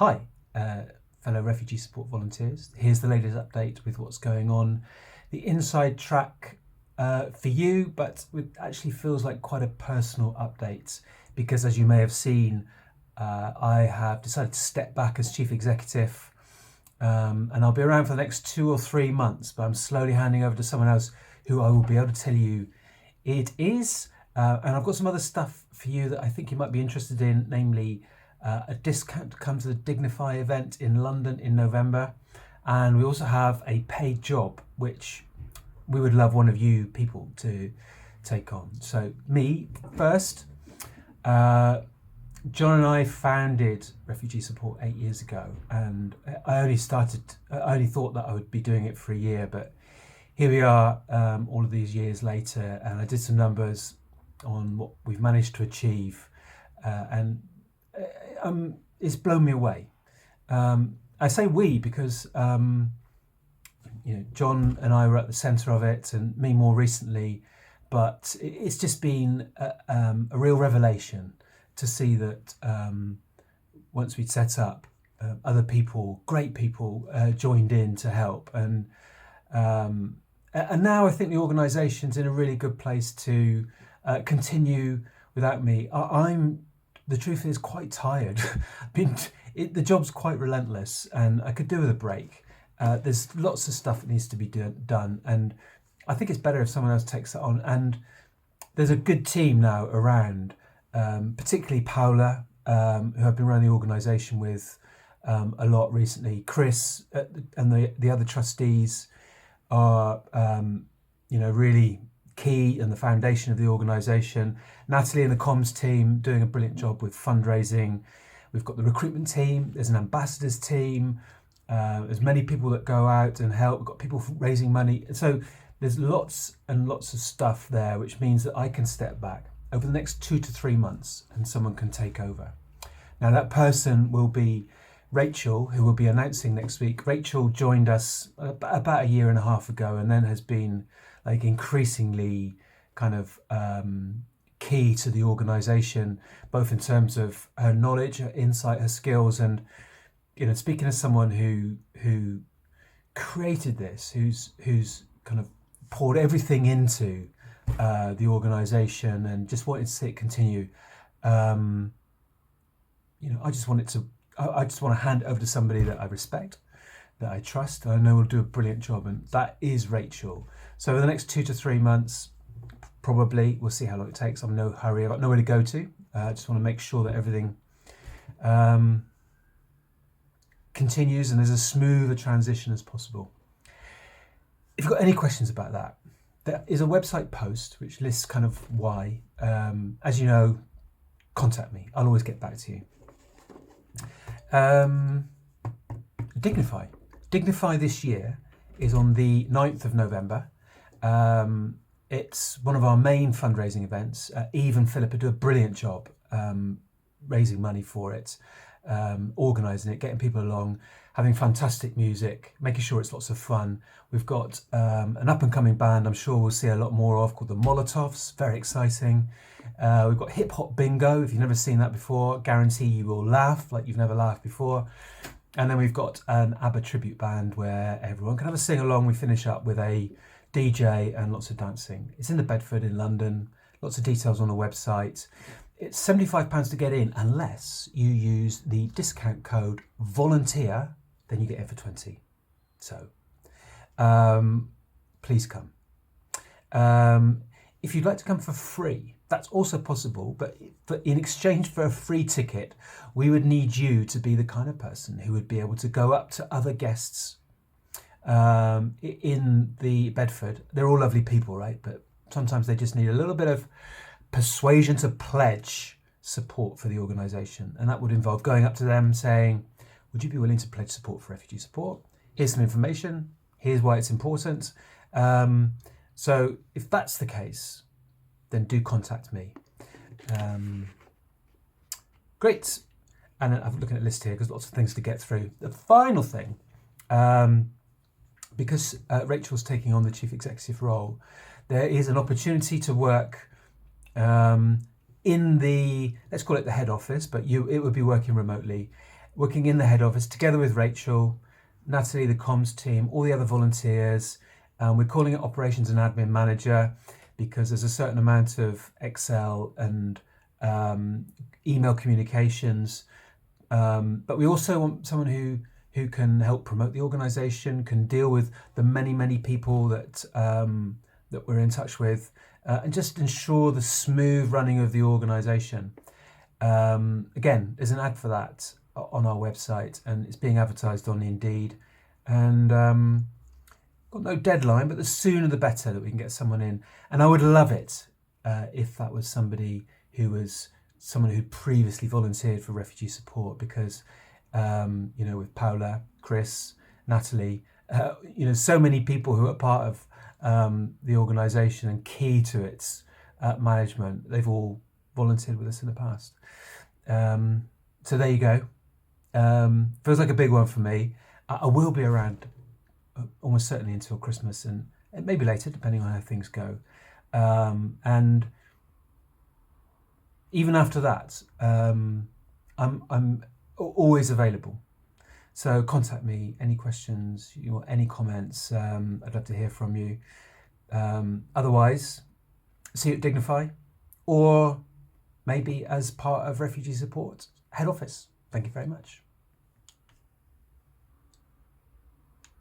Hi, fellow refugee support volunteers. Here's the latest update with what's going on. The inside track for you, but it actually feels like quite a personal update because, as you may have seen, I have decided to step back as chief executive, and I'll be around for the next 2 or 3 months, but I'm slowly handing over to someone else who I will be able to tell you it is. And I've got some other stuff for you that I think you might be interested in, namely a discount to come to the Dignify event in London in November. And we also have a paid job, which we would love one of you people to take on. So me first, John and I founded Refugee Support 8 years ago, and I only thought that I would be doing it for a year, but here we are all of these years later, and I did some numbers on what we've managed to achieve, and it's blown me away. I say we because John and I were at the centre of it, and me more recently, but it's just been a real revelation to see that once we'd set up, other people, great people, joined in to help, and now I think the organisation's in a really good place to continue without me. The truth is, quite tired. The job's quite relentless, and I could do with a break. There's lots of stuff that needs to be done, and I think it's better if someone else takes it on. And there's a good team now around, particularly Paula, who I've been running the organisation with a lot recently. Chris and the other trustees are really key and the foundation of the organisation. Natalie and the comms team doing a brilliant job with fundraising. We've got the recruitment team, there's an ambassadors team, there's many people that go out and help. We've got people raising money. So there's lots and lots of stuff there, which means that I can step back over the next 2 to 3 months and someone can take over. Now that person will be Rachel, who will be announcing next week. Rachel joined us about a year and a half ago, and then has been like increasingly kind of key to the organisation, both in terms of her knowledge, her insight, her skills, and speaking as someone who created this, who's kind of poured everything into the organisation and just wanted to see it continue. I just want to hand it over to somebody that I respect, that I trust, and I know will do a brilliant job, and that is Rachel. So in the next 2 to 3 months, probably, we'll see how long it takes. I'm in no hurry. I've got nowhere to go to. I just want to make sure that everything continues and there's as smooth a transition as possible. If you've got any questions about that, there is a website post which lists kind of why. As you know, contact me. I'll always get back to you. Dignify. Dignify this year is on the 9th of November. It's one of our main fundraising events. Eve and Philippa do a brilliant job raising money for it, organising it, getting people along, having fantastic music, making sure it's lots of fun. We've got an up-and-coming band I'm sure we'll see a lot more of, called the Molotovs. Very exciting. We've got hip hop bingo. If you've never seen that before, guarantee you will laugh like you've never laughed before. And then we've got an ABBA tribute band where everyone can have a sing along. We finish up with a DJ and lots of dancing. It's in the Bedford in London. Lots of details on the website. It's £75 to get in unless you use the discount code volunteer, then you get in for 20. So please come. If you'd like to come for free, that's also possible, but in exchange for a free ticket, we would need you to be the kind of person who would be able to go up to other guests in the Bedford. They're all lovely people, right? But sometimes they just need a little bit of persuasion to pledge support for the organisation. And that would involve going up to them saying, would you be willing to pledge support for refugee support? Here's some information. Here's why it's important. So if that's the case, then do contact me. Great. And I'm looking at a list here because lots of things to get through. The final thing, because Rachel's taking on the chief executive role, there is an opportunity to work in the, let's call it the head office, but it would be working remotely, working in the head office together with Rachel, Natalie, the comms team, all the other volunteers. We're calling it Operations and Admin Manager because there's a certain amount of Excel and email communications. But we also want someone who can help promote the organisation, can deal with the many people that that we're in touch with, and just ensure the smooth running of the organisation. Again, there's an ad for that on our website, and it's being advertised on Indeed. And got no deadline, but the sooner the better that we can get someone in. And I would love it if that was somebody who was someone who previously volunteered for refugee support, because with Paula, Chris, Natalie, so many people who are part of the organisation and key to its management, they've all volunteered with us in the past. So there you go. Feels like a big one for me. I will be around almost certainly until Christmas and maybe later, depending on how things go. And even after that, I'm always available. So contact me, any questions, any comments. I'd love to hear from you. Otherwise, see you at Dignify, or maybe as part of Refugee Support Head Office. Thank you very much.